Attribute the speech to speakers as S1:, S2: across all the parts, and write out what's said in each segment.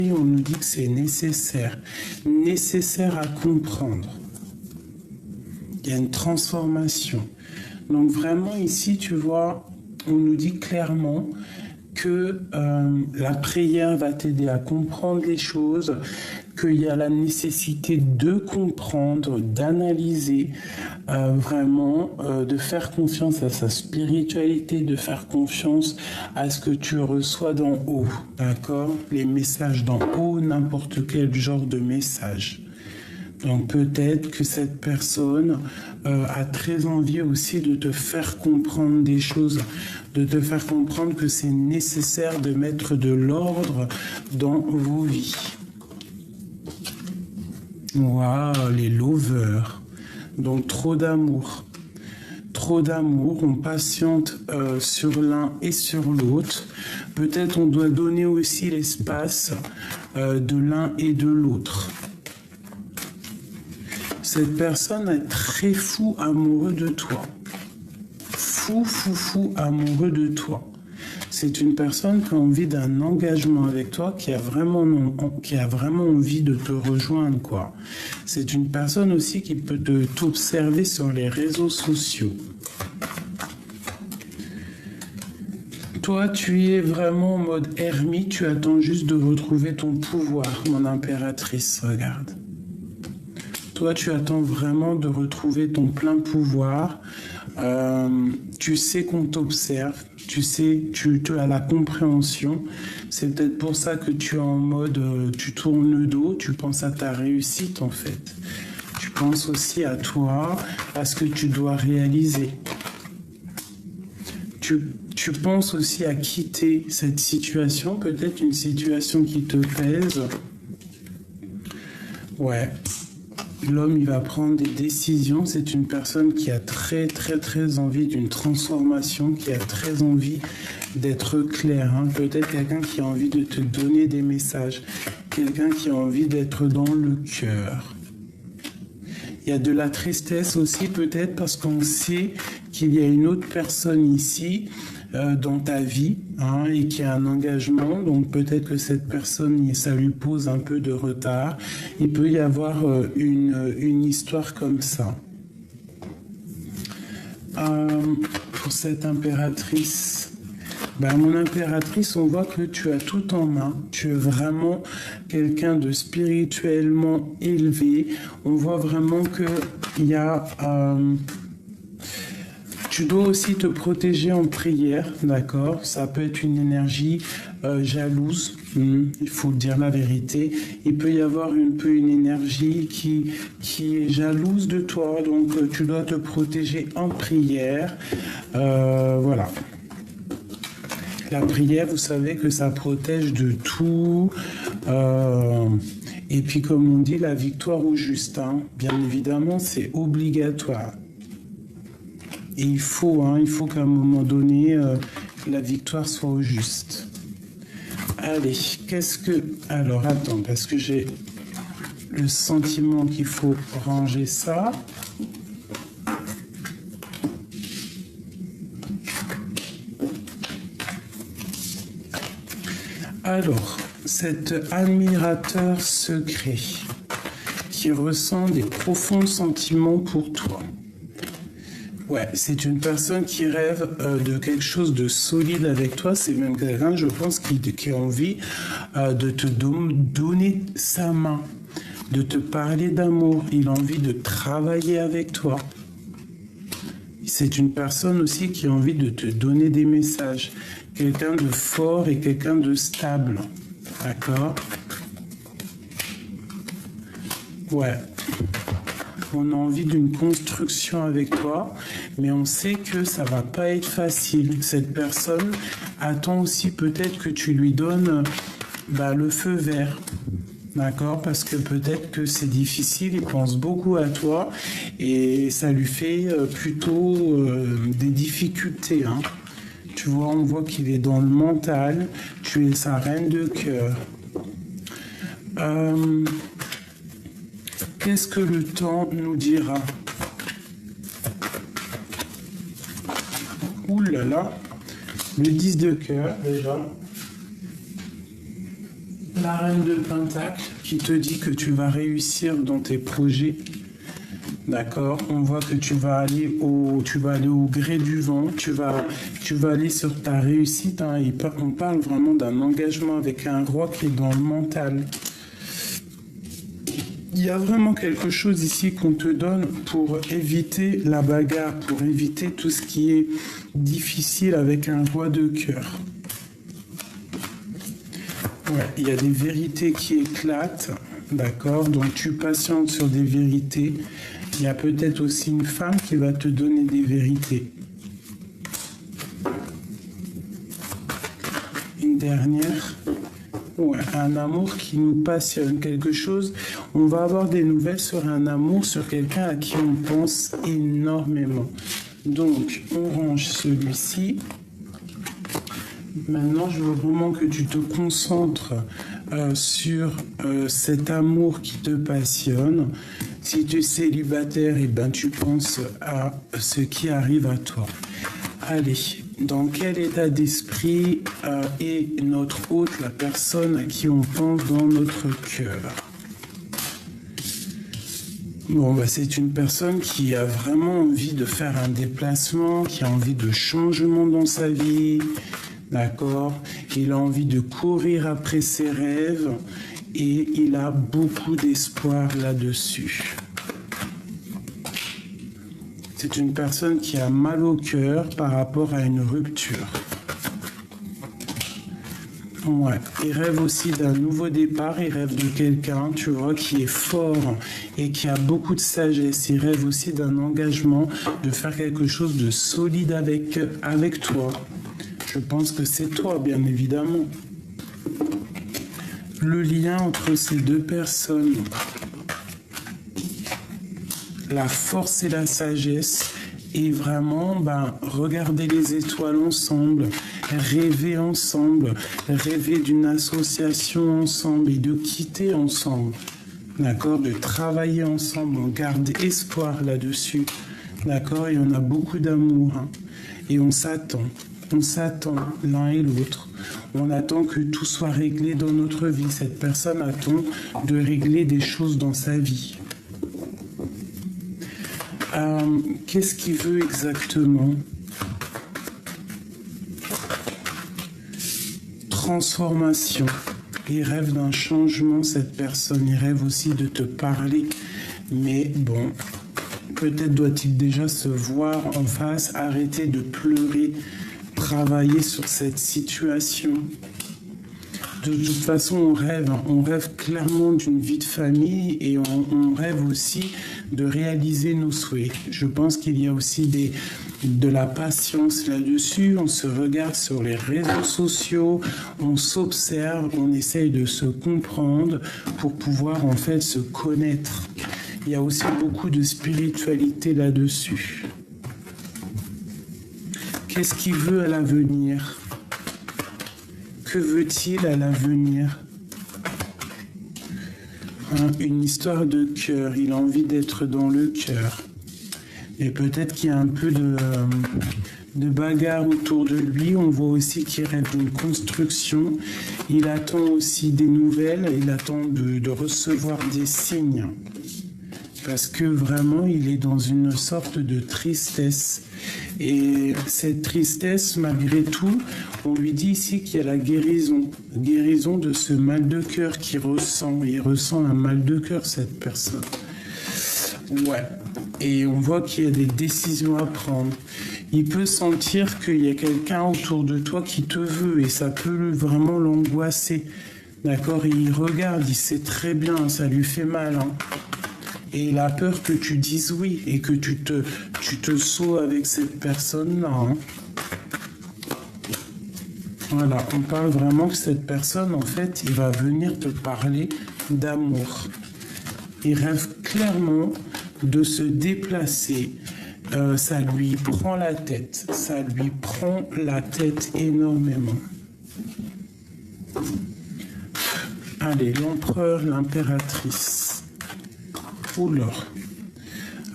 S1: Et on nous dit que c'est nécessaire à comprendre. Il y a une transformation. Donc vraiment ici, tu vois, on nous dit clairement que la prière va t'aider à comprendre les choses, qu'il y a la nécessité de comprendre, d'analyser, vraiment, de faire confiance à sa spiritualité, de faire confiance à ce que tu reçois d'en haut, d'accord? Les messages d'en haut, n'importe quel genre de message. Donc peut-être que cette personne a très envie aussi de te faire comprendre des choses, de te faire comprendre que c'est nécessaire de mettre de l'ordre dans vos vies. Waouh, les lovers. Donc trop d'amour. Trop d'amour, on patiente sur l'un et sur l'autre. Peut-être on doit donner aussi l'espace de l'un et de l'autre. Cette personne est très fou amoureux de toi. Fou amoureux de toi. C'est une personne qui a envie d'un engagement avec toi, qui a vraiment envie de te rejoindre, quoi. C'est une personne aussi qui peut t'observer sur les réseaux sociaux. Toi, tu es vraiment en mode ermite, tu attends juste de retrouver ton pouvoir, mon impératrice, regarde. Toi, tu attends vraiment de retrouver ton plein pouvoir. Tu sais qu'on t'observe, tu sais, tu as la compréhension. C'est peut-être pour ça que tu es en mode, tu tournes le dos, tu penses à ta réussite en fait. Tu penses aussi à toi, à ce que tu dois réaliser. Tu penses aussi à quitter cette situation, peut-être une situation qui te pèse. Ouais. L'homme, il va prendre des décisions. C'est une personne qui a très envie d'une transformation, qui a très envie d'être clair. Hein. Peut-être quelqu'un qui a envie de te donner des messages. Quelqu'un qui a envie d'être dans le cœur. Il y a de la tristesse aussi, peut-être, parce qu'on sait qu'il y a une autre personne ici dans ta vie, hein, et qui a un engagement. Donc peut-être que cette personne, ça lui pose un peu de retard. Il peut y avoir une histoire comme ça. Pour cette impératrice, mon impératrice, on voit que tu as tout en main. Tu es vraiment quelqu'un de spirituellement élevé. On voit vraiment qu'il y a... tu dois aussi te protéger en prière, d'accord? Ça peut être une énergie jalouse, il faut dire la vérité. Il peut y avoir un peu une énergie qui est jalouse de toi, donc tu dois te protéger en prière. Voilà. La prière, vous savez que ça protège de tout. Et puis, comme on dit, la victoire au juste, hein, bien évidemment, c'est obligatoire. Et il faut qu'à un moment donné, la victoire soit au juste. Allez, alors, attends, parce que j'ai le sentiment qu'il faut ranger ça. Alors, cet admirateur secret qui ressent des profonds sentiments pour toi. Ouais, c'est une personne qui rêve de quelque chose de solide avec toi. C'est même quelqu'un, je pense, qui a envie de te donner sa main, de te parler d'amour. Il a envie de travailler avec toi. C'est une personne aussi qui a envie de te donner des messages. Quelqu'un de fort et quelqu'un de stable. D'accord? Ouais. On a envie d'une construction avec toi, mais on sait que ça va pas être facile. Cette personne attend aussi peut-être que tu lui donnes le feu vert. D'accord? Parce que peut-être que c'est difficile, il pense beaucoup à toi et ça lui fait plutôt des difficultés. Hein. Tu vois, on voit qu'il est dans le mental, tu es sa reine de cœur. Qu'est-ce que le temps nous dira? Ouh là là, le 10 de cœur déjà. La reine de Pentacle qui te dit que tu vas réussir dans tes projets. D'accord, on voit que tu vas aller au gré du vent, tu vas aller sur ta réussite. Hein, on parle vraiment d'un engagement avec un roi qui est dans le mental. Il y a vraiment quelque chose ici qu'on te donne pour éviter la bagarre, pour éviter tout ce qui est difficile avec un roi de cœur. Ouais, il y a des vérités qui éclatent, d'accord, donc tu patientes sur des vérités. Il y a peut-être aussi une femme qui va te donner des vérités. Une dernière. Ouais, un amour qui nous passionne, quelque chose. On va avoir des nouvelles sur un amour, sur quelqu'un à qui on pense énormément. Donc, on range celui-ci. Maintenant, je veux vraiment que tu te concentres sur cet amour qui te passionne. Si tu es célibataire, eh ben, tu penses à ce qui arrive à toi. Allez, dans quel état d'esprit est notre hôte, la personne à qui on pense dans notre cœur? Bon, bah, c'est une personne qui a vraiment envie de faire un déplacement, qui a envie de changement dans sa vie, d'accord? Il a envie de courir après ses rêves et il a beaucoup d'espoir là-dessus. C'est une personne qui a mal au cœur par rapport à une rupture. Ouais, il rêve aussi d'un nouveau départ, il rêve de quelqu'un, tu vois, qui est fort et qui a beaucoup de sagesse. Il rêve aussi d'un engagement, de faire quelque chose de solide avec toi. Je pense que c'est toi, bien évidemment. Le lien entre ces deux personnes, la force et la sagesse, et vraiment regarder les étoiles ensemble, rêver ensemble, rêver d'une association ensemble et de quitter ensemble, d'accord, de travailler ensemble. On garde espoir là-dessus, d'accord, et on a beaucoup d'amour, hein, et on s'attend l'un et l'autre. On attend que tout soit réglé dans notre vie. Cette personne attend de régler des choses dans sa vie. Qu'est-ce qu'il veut exactement? Transformation. Il rêve d'un changement, cette personne. Il rêve aussi de te parler. Mais bon, peut-être doit-il déjà se voir en face, arrêter de pleurer, travailler sur cette situation. De toute façon, on rêve clairement d'une vie de famille et on rêve aussi de réaliser nos souhaits. Je pense qu'il y a aussi de la patience là-dessus. On se regarde sur les réseaux sociaux, on s'observe, on essaye de se comprendre pour pouvoir en fait se connaître. Il y a aussi beaucoup de spiritualité là-dessus. Qu'est-ce qu'il veut à l'avenir? Que veut-il à l'avenir? Une histoire de cœur. Il a envie d'être dans le cœur. Et peut-être qu'il y a un peu de bagarre autour de lui. On voit aussi qu'il rêve d'une construction. Il attend aussi des nouvelles. Il attend de recevoir des signes. Parce que vraiment, il est dans une sorte de tristesse. Et cette tristesse, malgré tout, on lui dit ici qu'il y a la guérison de ce mal de cœur qu'il ressent. Il ressent un mal de cœur, cette personne. Ouais. Et on voit qu'il y a des décisions à prendre. Il peut sentir qu'il y a quelqu'un autour de toi qui te veut et ça peut vraiment l'angoisser. D'accord? Et il regarde, il sait très bien, ça lui fait mal, hein. Et il a peur que tu dises oui et que tu te sauves avec cette personne-là. Hein. Voilà, on parle vraiment que cette personne, en fait, il va venir te parler d'amour. Il rêve clairement de se déplacer. Ça lui prend la tête. Ça lui prend la tête énormément. Allez, l'empereur, l'impératrice. Oula.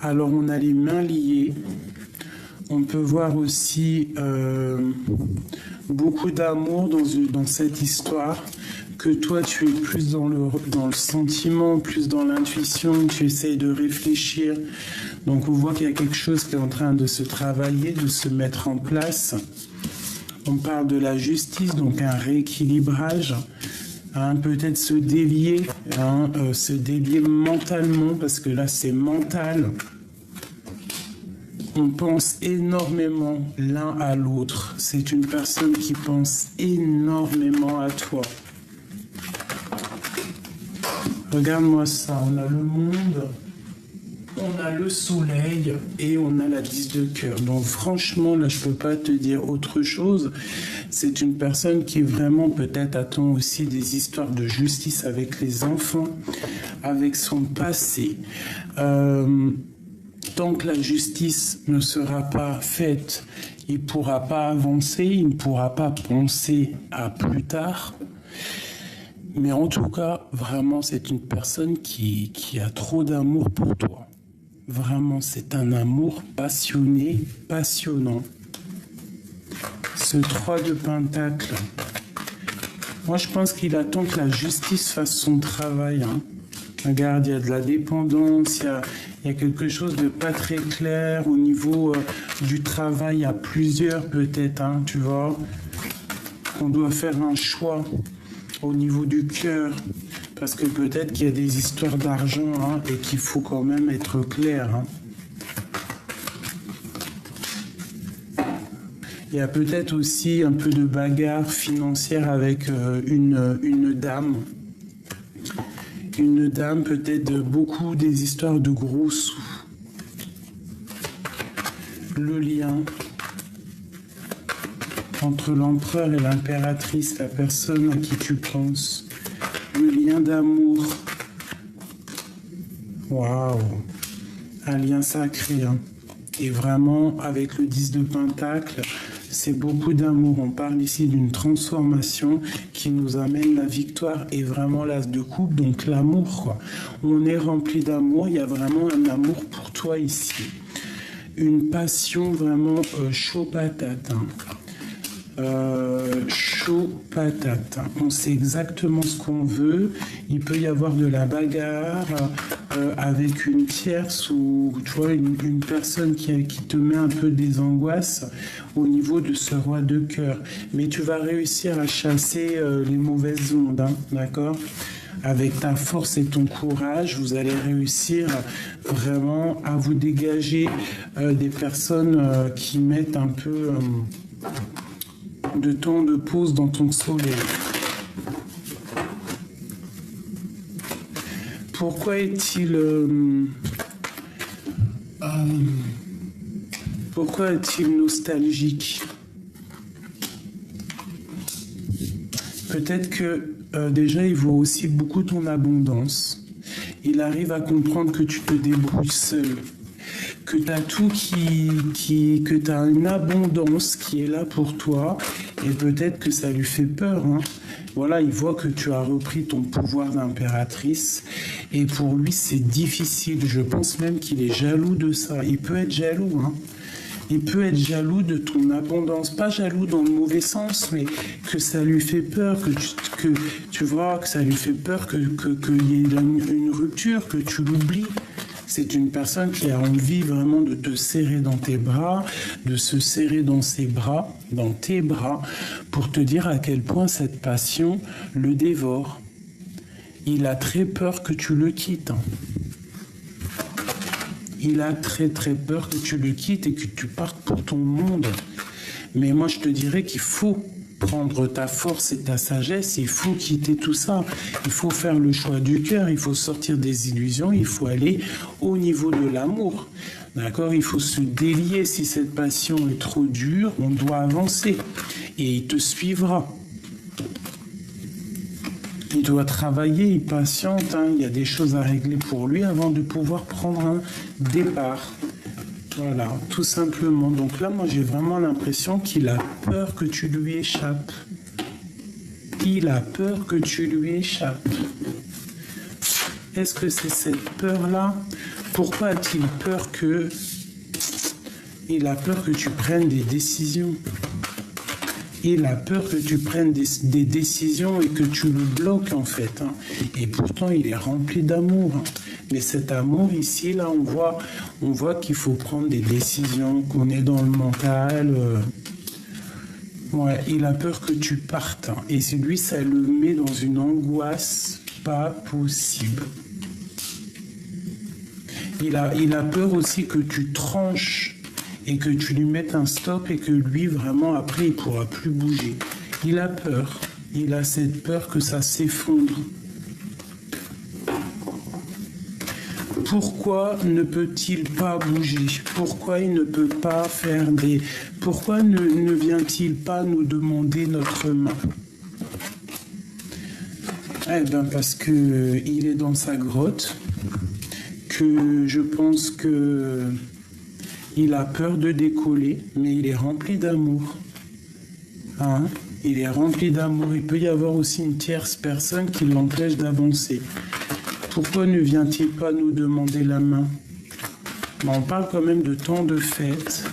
S1: Alors on a les mains liées. On peut voir aussi beaucoup d'amour dans cette histoire, que toi, tu es plus dans le sentiment, plus dans l'intuition, tu essayes de réfléchir. Donc, on voit qu'il y a quelque chose qui est en train de se travailler, de se mettre en place. On parle de la justice, donc un rééquilibrage. Peut-être se délier mentalement, parce que là, c'est mental. On pense énormément l'un à l'autre. C'est une personne qui pense énormément à toi. Regarde-moi ça, on a le monde, on a le soleil et on a la 10 de cœur. Donc franchement, là, je peux pas te dire autre chose. C'est une personne qui vraiment peut-être attend aussi des histoires de justice avec les enfants, avec son passé. Tant que la justice ne sera pas faite, il ne pourra pas avancer, il ne pourra pas penser à plus tard. Mais en tout cas, vraiment, c'est une personne qui a trop d'amour pour toi. Vraiment, c'est un amour passionné, passionnant. Ce 3 de Pentacle, moi je pense qu'il attend que la justice fasse son travail. Regarde, il y a de la dépendance, il y a quelque chose de pas très clair au niveau du travail à plusieurs peut-être, tu vois. On doit faire un choix au niveau du cœur, parce que peut-être qu'il y a des histoires d'argent et qu'il faut quand même être clair. Il y a peut-être aussi un peu de bagarre financière avec une dame. Une dame, peut-être beaucoup des histoires de gros sous. Le lien entre l'empereur et l'impératrice, la personne à qui tu penses. Le lien d'amour. Waouh! Un lien sacré. Et vraiment, avec le 10 de Pentacle, c'est beaucoup d'amour. On parle ici d'une transformation qui nous amène la victoire et vraiment l'as de coupe, donc l'amour, quoi. On est rempli d'amour, il y a vraiment un amour pour toi ici. Une passion vraiment chaud patate. Chaud patate. On sait exactement ce qu'on veut. Il peut y avoir de la bagarre avec une tierce ou tu vois une personne qui te met un peu des angoisses au niveau de ce roi de cœur. Mais tu vas réussir à chasser les mauvaises ondes, d'accord ? Avec ta force et ton courage, vous allez réussir vraiment à vous dégager des personnes qui mettent un peu de temps de pause dans ton soleil. Pourquoi est-il nostalgique? Peut-être que déjà il voit aussi beaucoup ton abondance. Il arrive à comprendre que tu te débrouilles seul, que tu as tout que tu as une abondance qui est là pour toi, et peut-être que ça lui fait peur. Voilà, il voit que tu as repris ton pouvoir d'impératrice, et pour lui c'est difficile. Je pense même qu'il est jaloux de ça. Il peut être jaloux, Il peut être jaloux de ton abondance, pas jaloux dans le mauvais sens, mais que ça lui fait peur, que tu vois, que ça lui fait peur qu'il y ait une rupture, que tu l'oublies. C'est une personne qui a envie vraiment de te serrer dans tes bras, de se serrer dans ses bras, dans tes bras, pour te dire à quel point cette passion le dévore. Il a très peur que tu le quittes. Il a très très peur que tu le quittes et que tu partes pour ton monde. Mais moi je te dirais qu'il faut prendre ta force et ta sagesse, il faut quitter tout ça. Il faut faire le choix du cœur, il faut sortir des illusions, il faut aller au niveau de l'amour. D'accord ? Il faut se délier. Si cette passion est trop dure, on doit avancer. Et il te suivra. Il doit travailler, il patiente, il y a des choses à régler pour lui avant de pouvoir prendre un départ. Voilà, tout simplement. Donc là, moi, j'ai vraiment l'impression qu'il a peur que tu lui échappes. Il a peur que tu lui échappes. Est-ce que c'est cette peur-là? Pourquoi a-t-il peur que... Il a peur que tu prennes des décisions. Il a peur que tu prennes des décisions et que tu le bloques en fait. Hein. Et pourtant, il est rempli d'amour. Hein. Mais cet amour ici, là, on voit qu'il faut prendre des décisions, qu'on est dans le mental. Ouais, il a peur que tu partes. Hein. Et lui, ça le met dans une angoisse pas possible. Il a peur aussi que tu tranches et que tu lui mettes un stop et que lui, vraiment, après, il ne pourra plus bouger. Il a peur. Il a cette peur que ça s'effondre. Pourquoi ne peut-il pas bouger? Pourquoi il ne peut pas faire des... Pourquoi ne vient-il pas nous demander notre main? Eh bien, parce qu'il est dans sa grotte, que je pense que... Il a peur de décoller, mais il est rempli d'amour. Hein? Il est rempli d'amour. Il peut y avoir aussi une tierce personne qui l'empêche d'avancer. Pourquoi ne vient-il pas nous demander la main? On parle quand même de temps de fête.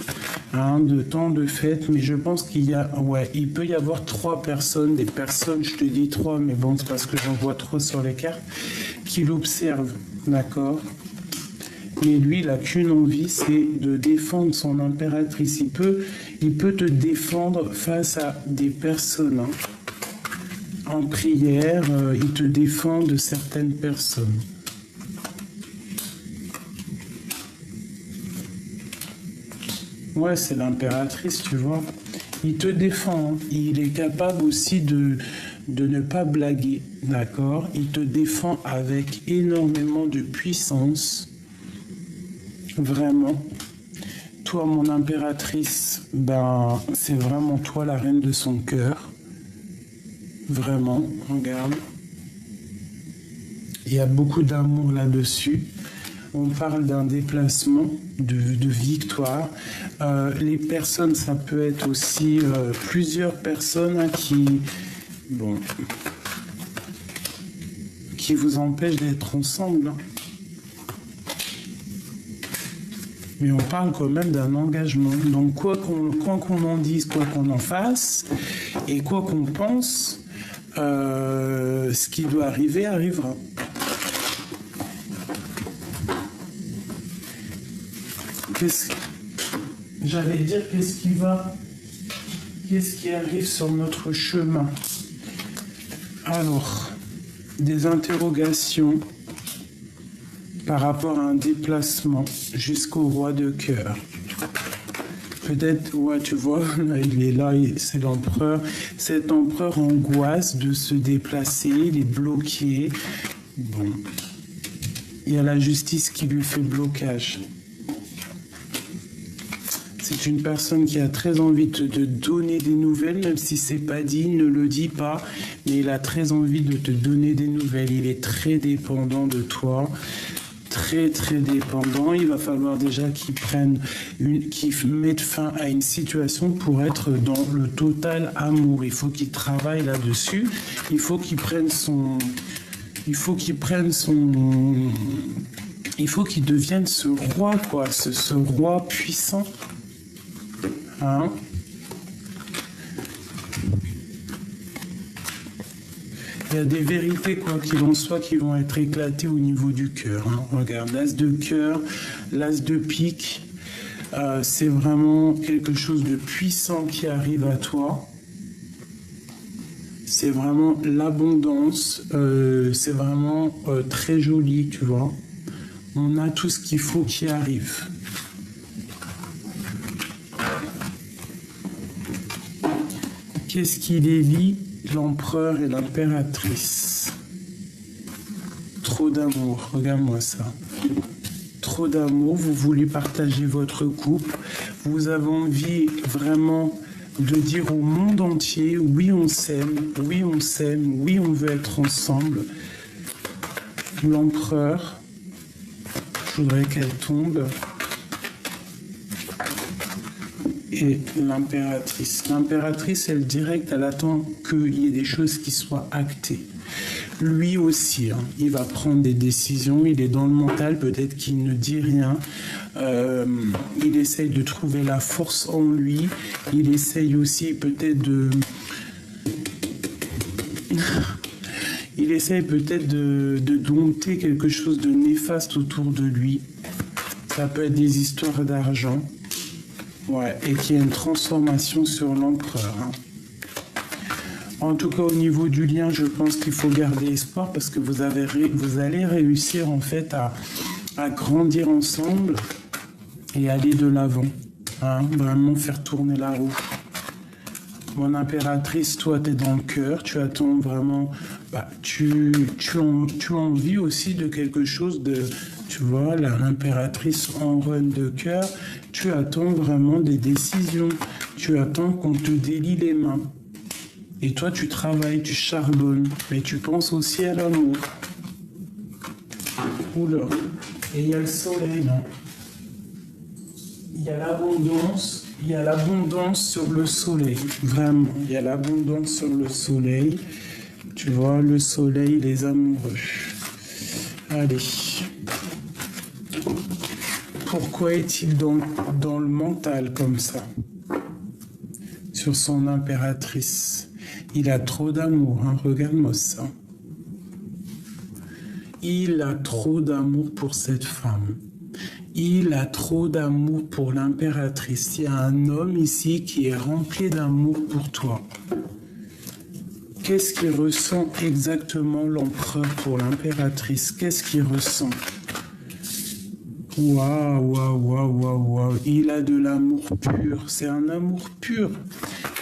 S1: Hein, de temps de fête, mais je pense qu'il y a... Ouais, il peut y avoir 3 personnes, des personnes, je te dis 3, mais bon, c'est parce que j'en vois 3 sur les cartes, qui l'observent. D'accord? Mais lui, il n'a qu'une envie, c'est de défendre son impératrice. Il peut te défendre face à des personnes. Hein. En prière, il te défend de certaines personnes. Ouais, c'est l'impératrice, tu vois. Il te défend. Hein. Il est capable aussi de ne pas blaguer, d'accord? Il te défend avec énormément de puissance. Vraiment, toi, mon impératrice, ben, c'est vraiment toi la reine de son cœur. Vraiment, regarde. Il y a beaucoup d'amour là-dessus. On parle d'un déplacement, de victoire. Les personnes, ça peut être aussi plusieurs personnes hein, qui vous empêchent d'être ensemble. Hein. Mais on parle quand même d'un engagement. Donc quoi qu'on en dise, quoi qu'on en fasse, et quoi qu'on pense, ce qui doit arriver arrivera. J'allais dire qu'est-ce qui arrive sur notre chemin. Alors, des interrogations par rapport à un déplacement jusqu'au roi de cœur. Peut-être, ouais, tu vois, là, il est là, c'est l'empereur. Cet empereur angoisse de se déplacer, il est bloqué. Bon, il y a la justice qui lui fait blocage. C'est une personne qui a très envie de te donner des nouvelles, même si c'est pas dit, il ne le dit pas, mais il a très envie de te donner des nouvelles. Il est très dépendant de toi. Très très dépendant, il va falloir déjà qu'il mette fin à une situation pour être dans le total amour. Il faut qu'il travaille là-dessus, il faut qu'il devienne ce roi, quoi, ce roi puissant. Hein? Il y a des vérités, quoi qu'il en soit, qui vont être éclatées au niveau du cœur. Hein. Regarde, l'as de cœur, l'as de pique, c'est vraiment quelque chose de puissant qui arrive à toi. C'est vraiment l'abondance, c'est vraiment très joli, tu vois. On a tout ce qu'il faut qui arrive. Qu'est-ce qui les lie? L'empereur et l'impératrice. Trop d'amour, regarde-moi ça. Trop d'amour, vous voulez partager votre couple. Vous avez envie vraiment de dire au monde entier, oui on s'aime, oui on s'aime, oui on veut être ensemble. L'empereur, je voudrais qu'elle tombe. Et l'impératrice. L'impératrice, elle direct, elle attend qu'il y ait des choses qui soient actées. lui aussi, hein, il va prendre des décisions, il est dans le mental, peut-être qu'il ne dit rien. Il essaye de trouver la force en lui. Il essaye aussi peut-être de... Il essaye peut-être de dompter quelque chose de néfaste autour de lui. Ça peut être des histoires d'argent. Ouais, et qu'il y a une transformation sur l'empereur. Hein. En tout cas, au niveau du lien, je pense qu'il faut garder espoir parce que vous allez réussir en fait à grandir ensemble et aller de l'avant. Hein, vraiment faire tourner la roue. Mon impératrice, toi, tu es dans le cœur, tu attends vraiment... Bah, tu as envie aussi de quelque chose de... Tu vois, l'impératrice en run de cœur, tu attends vraiment des décisions. Tu attends qu'on te délie les mains. Et toi, tu travailles, tu charbonnes, mais tu penses aussi à l'amour. Oula. Et il y a le soleil, non? Il y a l'abondance. Il y a l'abondance sur le soleil, vraiment. Il y a l'abondance sur le soleil. Tu vois, le soleil, les amoureux. Allez. Pourquoi est-il dans le mental comme ça? Sur son impératrice. Il a trop d'amour, hein. Regarde-moi ça. Il a trop d'amour pour cette femme. Il a trop d'amour pour l'impératrice. Il y a un homme ici qui est rempli d'amour pour toi. Qu'est-ce qu'il ressent exactement l'empereur pour l'impératrice? Qu'est-ce qu'il ressent? Waouh, waouh, waouh, waouh, waouh. Il a de l'amour pur. C'est un amour pur.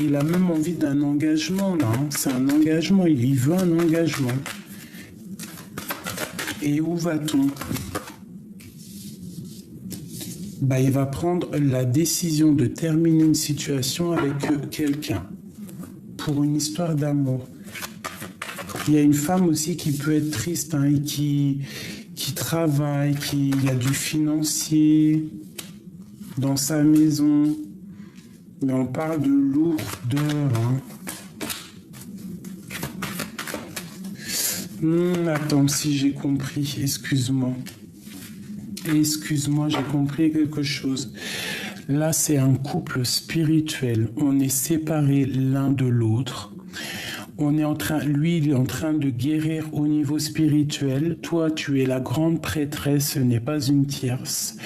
S1: Il a même envie d'un engagement, là. Hein. C'est un engagement. Il veut un engagement. Et où va-t-on? Bah, il va prendre la décision de terminer une situation avec quelqu'un pour une histoire d'amour. Il y a une femme aussi qui peut être triste hein, et qui travaille, qui a du financier dans sa maison. Mais on parle de lourdeur. Hein. Attends, si j'ai compris, excuse-moi. Excuse-moi, j'ai compris quelque chose. Là, c'est un couple spirituel. On est séparés l'un de l'autre. Lui, il est en train de guérir au niveau spirituel. Toi, tu es la grande prêtresse, ce n'est pas une tierce.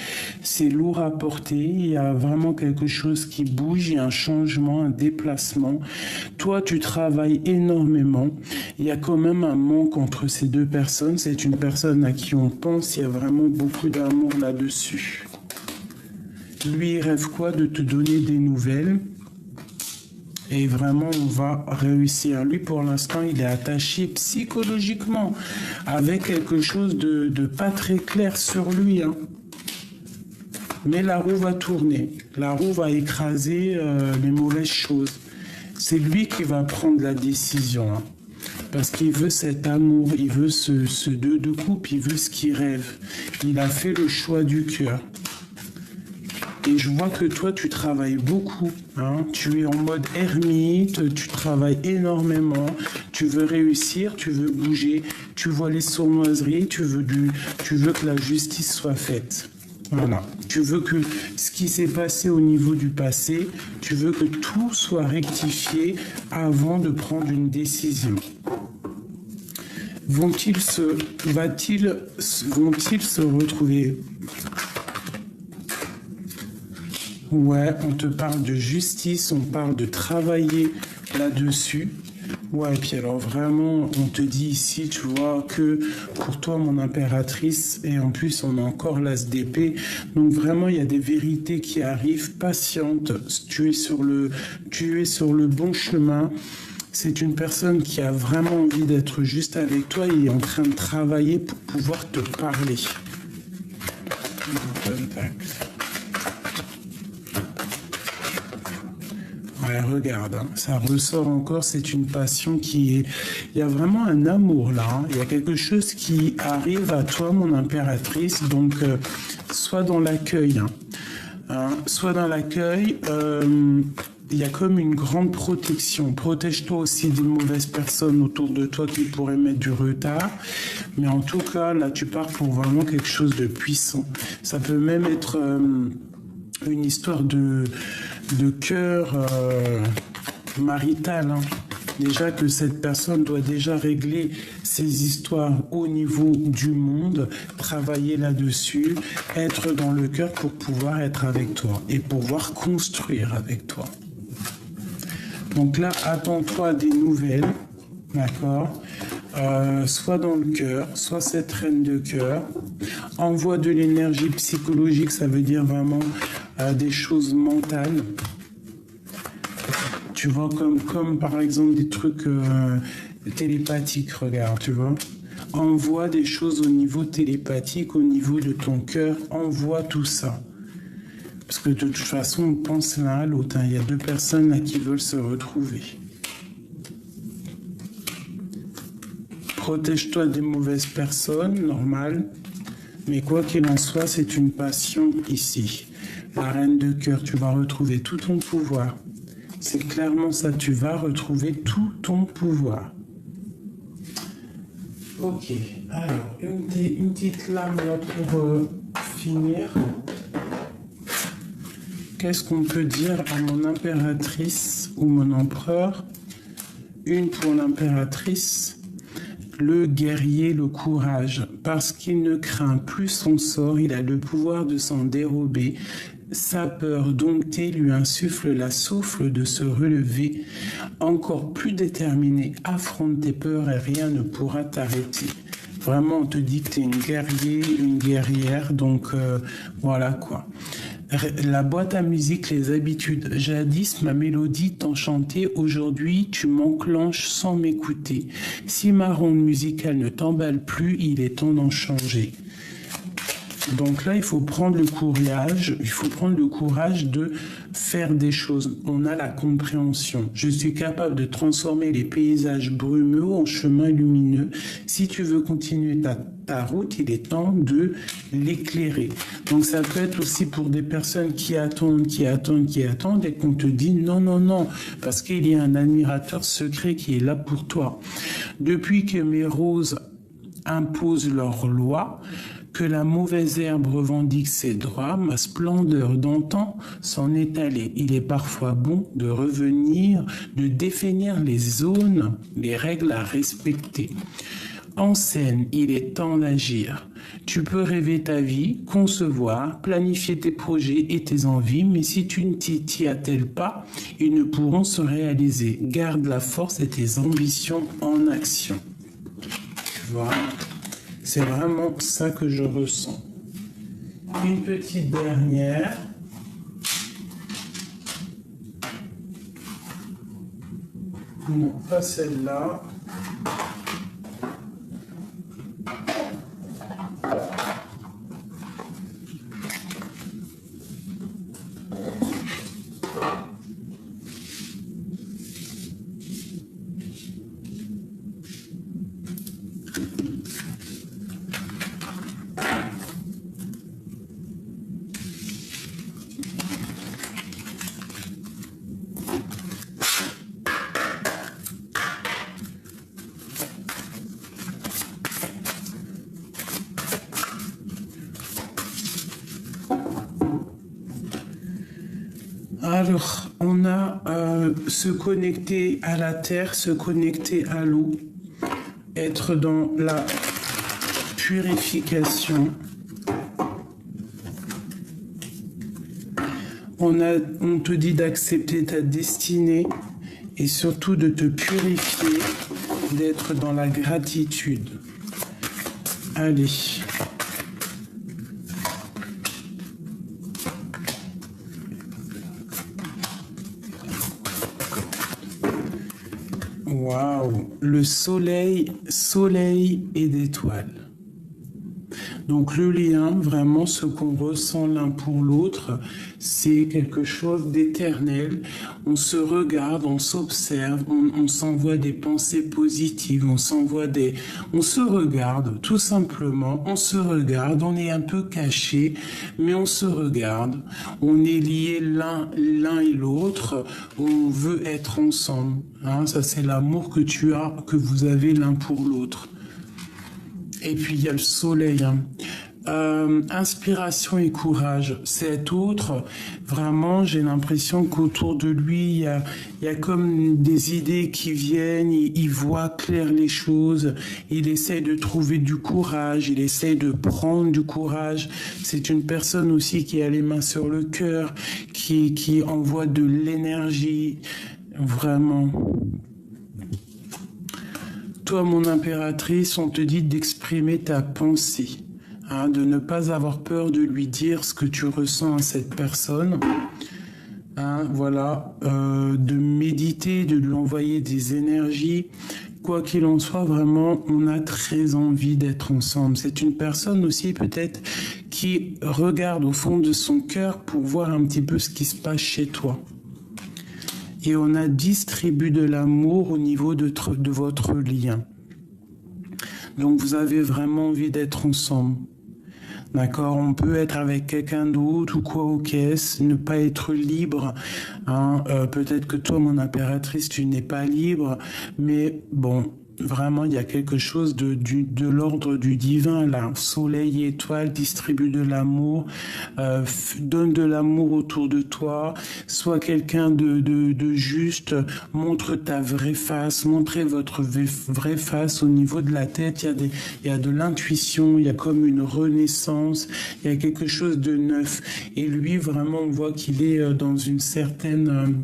S1: C'est lourd à porter. Il y a vraiment quelque chose qui bouge, il y a un changement, un déplacement. Toi, tu travailles énormément. Il y a quand même un manque entre ces deux personnes. C'est une personne à qui on pense. Il y a vraiment beaucoup d'amour là-dessus. Lui, il rêve quoi? De te donner des nouvelles. Et vraiment, on va réussir. Lui, pour l'instant, il est attaché psychologiquement avec quelque chose de pas très clair sur lui. Hein. Mais la roue va tourner. La roue va écraser les mauvaises choses. C'est lui qui va prendre la décision. Hein. Parce qu'il veut cet amour, il veut ce deux de couple, il veut ce qu'il rêve. Il a fait le choix du cœur. Et je vois que toi, tu travailles beaucoup. Hein. Tu es en mode ermite, tu travailles énormément. Tu veux réussir, tu veux bouger. Tu vois les sournoiseries, tu veux que la justice soit faite. Voilà. Tu veux que ce qui s'est passé au niveau du passé, tu veux que tout soit rectifié avant de prendre une décision. Vont-ils se retrouver? Ouais, on te parle de justice, on parle de travailler là-dessus. Ouais, et puis alors vraiment, on te dit ici, tu vois, que pour toi, mon impératrice, et en plus, on a encore l'as d'épée. Donc vraiment, il y a des vérités qui arrivent. Patiente, tu es sur le bon chemin. C'est une personne qui a vraiment envie d'être juste avec toi et est en train de travailler pour pouvoir te parler. Ouais, regarde, hein, ça ressort encore, c'est une passion qui est... Il y a vraiment un amour là, hein. Il y a quelque chose qui arrive à toi, mon impératrice, donc sois dans l'accueil. Hein. Sois dans l'accueil, il y a comme une grande protection. Protège-toi aussi des mauvaises personnes autour de toi qui pourraient mettre du retard. Mais en tout cas, là, tu pars pour vraiment quelque chose de puissant. Ça peut même être une histoire de cœur marital, hein. Déjà que cette personne doit déjà régler ses histoires au niveau du monde, travailler là-dessus, être dans le cœur pour pouvoir être avec toi et pouvoir construire avec toi. Donc là, attends-toi des nouvelles, d'accord, soit dans le cœur, soit cette reine de cœur. Envoie de l'énergie psychologique, ça veut dire vraiment des choses mentales. Tu vois, comme par exemple des trucs télépathiques, regarde, tu vois. Envoie des choses au niveau télépathique, au niveau de ton cœur, envoie tout ça. Parce que de toute façon, on pense l'un à l'autre, hein. Il y a deux personnes là qui veulent se retrouver. Protège-toi des mauvaises personnes, normal. Mais quoi qu'il en soit, c'est une passion ici. La reine de cœur, tu vas retrouver tout ton pouvoir. C'est clairement ça, tu vas retrouver tout ton pouvoir. Ok, alors, une petite lame là pour finir. Qu'est-ce qu'on peut dire à mon impératrice ou mon empereur? Une pour l'impératrice, le guerrier, le courage, parce qu'il ne craint plus son sort, il a le pouvoir de s'en dérober. Sa peur domptée lui insuffle la souffle de se relever. Encore plus déterminé, affronte tes peurs et rien ne pourra t'arrêter. Vraiment, on te dit que tu es une guerrier, une guerrière, donc voilà quoi. La boîte à musique, les habitudes. Jadis, ma mélodie t'enchantait, aujourd'hui tu m'enclenches sans m'écouter. Si ma ronde musicale ne t'emballe plus, il est temps d'en changer. Donc là, il faut prendre le courage de faire des choses. On a la compréhension. Je suis capable de transformer les paysages brumeux en chemins lumineux. Si tu veux continuer ta route, il est temps de l'éclairer. Donc ça peut être aussi pour des personnes qui attendent et qu'on te dit non, non, non, parce qu'il y a un admirateur secret qui est là pour toi. Depuis que mes roses imposent leurs lois, que la mauvaise herbe revendique ses droits, ma splendeur d'antan s'en est allée. Il est parfois bon de revenir, de définir les zones, les règles à respecter. En scène, il est temps d'agir. Tu peux rêver ta vie, concevoir, planifier tes projets et tes envies, mais si tu ne t'y attelles pas, ils ne pourront se réaliser. Garde la force et tes ambitions en action. Tu vois ? C'est vraiment ça que je ressens. Une petite dernière. Non, pas celle-là. Alors, on a se connecter à la terre, se connecter à l'eau, être dans la purification. On te dit d'accepter ta destinée et surtout de te purifier, d'être dans la gratitude. Allez. Waouh, le soleil et d'étoiles. Donc le lien, vraiment ce qu'on ressent l'un pour l'autre, c'est quelque chose d'éternel. On se regarde, on s'observe, on s'envoie des pensées positives, on se regarde tout simplement, on se regarde, on est un peu caché, mais on se regarde, on est liés l'un et l'autre, on veut être ensemble. Hein, ça c'est l'amour que vous avez l'un pour l'autre. Et puis il y a le soleil. Hein. Inspiration et courage. Cet autre, vraiment, j'ai l'impression qu'autour de lui, il y a comme des idées qui viennent, il voit clair les choses, il essaie de trouver du courage, il essaie de prendre du courage. C'est une personne aussi qui a les mains sur le cœur, qui envoie de l'énergie, vraiment. Toi, mon impératrice, on te dit d'exprimer ta pensée, hein, de ne pas avoir peur de lui dire ce que tu ressens à cette personne. Hein, voilà, de méditer, de lui envoyer des énergies. Quoi qu'il en soit, vraiment, on a très envie d'être ensemble. C'est une personne aussi peut-être qui regarde au fond de son cœur pour voir un petit peu ce qui se passe chez toi. Et on a distribué de l'amour au niveau de votre lien. Donc vous avez vraiment envie d'être ensemble. D'accord, on peut être avec quelqu'un d'autre ou quoi au caisse, ne pas être libre. Hein. Peut-être que toi, mon impératrice, tu n'es pas libre, mais bon, vraiment, il y a quelque chose de l'ordre du divin, là. Soleil et étoile distribue de l'amour, donne de l'amour autour de toi, sois quelqu'un de juste, montre ta vraie face, montrez votre vraie face au niveau de la tête, il y a de l'intuition, il y a comme une renaissance, il y a quelque chose de neuf. Et lui, vraiment, on voit qu'il est dans une certaine...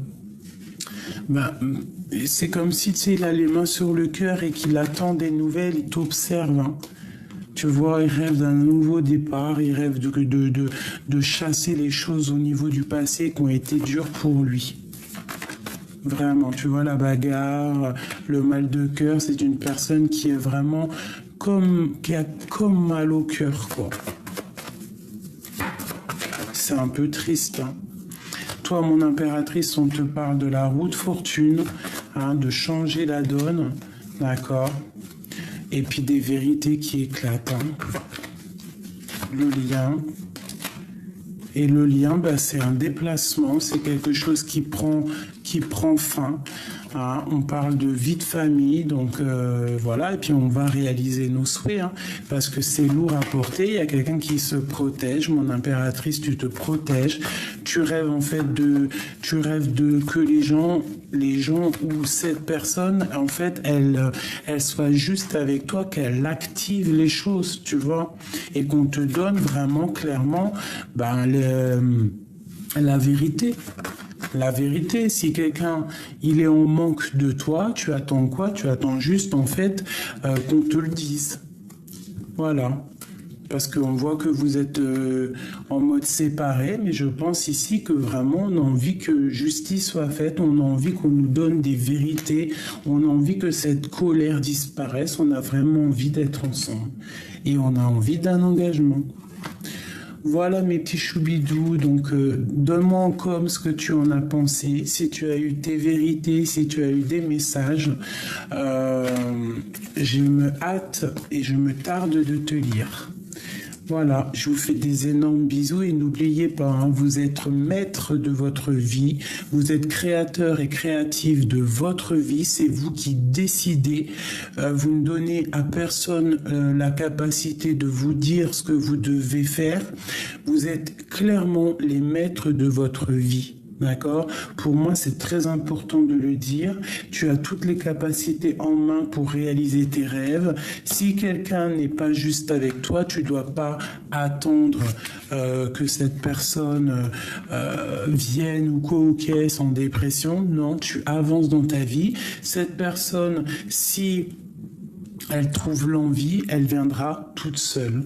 S1: c'est comme si, tu sais, il a les mains sur le cœur et qu'il attend des nouvelles, il t'observe. Hein. Tu vois, il rêve d'un nouveau départ, il rêve de chasser les choses au niveau du passé qui ont été dures pour lui. Vraiment, tu vois, la bagarre, le mal de cœur, c'est une personne qui est vraiment qui a comme mal au cœur, quoi. C'est un peu triste, hein. Toi, mon impératrice, on te parle de la roue de fortune, hein, de changer la donne, d'accord? Et puis des vérités qui éclatent. Hein. Le lien. Et le lien, c'est un déplacement, c'est quelque chose qui prend fin. Hein. On parle de vie de famille, donc voilà, et puis on va réaliser nos souhaits, hein, parce que c'est lourd à porter. Il y a quelqu'un qui se protège, mon impératrice, tu te protèges. Tu rêves en fait que les gens ou cette personne, en fait, elle soit juste avec toi, qu'elle active les choses, tu vois, et qu'on te donne vraiment clairement, la vérité. La vérité, si quelqu'un, il est en manque de toi, tu attends quoi? Tu attends juste, en fait, qu'on te le dise. Voilà. Parce qu'on voit que vous êtes en mode séparé, mais je pense ici que vraiment, on a envie que justice soit faite, on a envie qu'on nous donne des vérités, on a envie que cette colère disparaisse, on a vraiment envie d'être ensemble. Et on a envie d'un engagement. Voilà mes petits choubidous, donc donne-moi en com ce que tu en as pensé, si tu as eu tes vérités, si tu as eu des messages. Je me hâte et je me tarde de te lire. Voilà, je vous fais des énormes bisous et n'oubliez pas, hein, vous êtes maître de votre vie, vous êtes créateur et créatif de votre vie, c'est vous qui décidez, vous ne donnez à personne la capacité de vous dire ce que vous devez faire, vous êtes clairement les maîtres de votre vie. D'accord? Pour moi, c'est très important de le dire. Tu as toutes les capacités en main pour réaliser tes rêves. Si quelqu'un n'est pas juste avec toi, tu ne dois pas attendre que cette personne vienne ou co-caisse en dépression. Non, tu avances dans ta vie. Cette personne, si elle trouve l'envie, elle viendra toute seule.